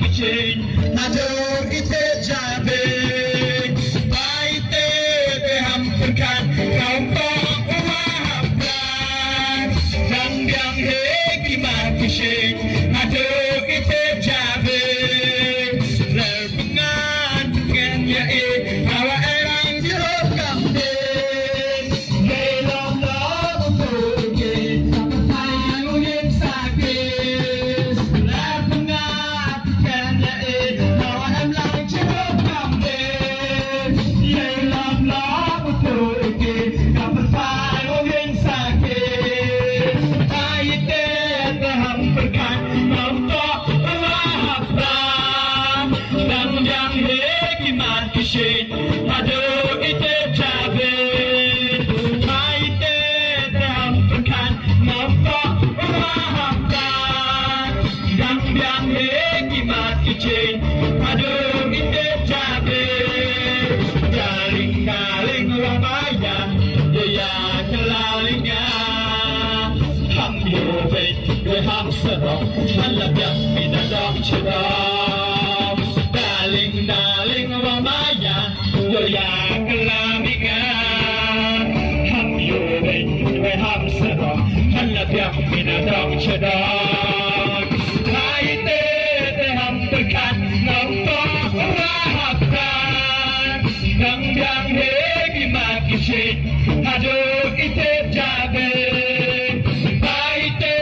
kichin Adur ite jabe Baite te ham perkan Kampo umahablan Dang biang he kima kichin Adur ite jabe Ler pengan pengen ya Awa erang jiro kamde Lelam lam utuke Sayang ungin sakit Ler pengan pengen ya Awa em lang jiro kamde Lelam lam utuke Sayang ungin sakit Ayite taham perkan Nampak umahabran Dang biang he kimat kishin Aduh ite jabe Ayite taham perkan Nampak umahabran Dang biang he kimat kishin Aduh ite jabe Galing-galing orang bayan Dia kelalinga Ham yuwe Gue ham serong Halap yang minadong cerong Daling-daling orang bayan Dia kelalinga Ham yuwe Gue ham serong Halap yang minadong cerong Laite te ham tekan Nampak umahabran Dang biang he kimat kishin Aduh ite jabe Laite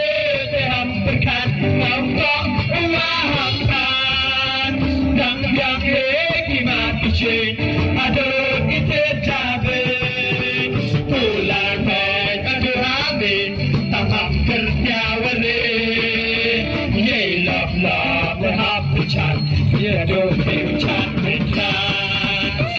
te ham tekan Nampak umahabran Dang biang he kimat kishin Aduh ite jabe Tular pek aduh amin Tamam kerja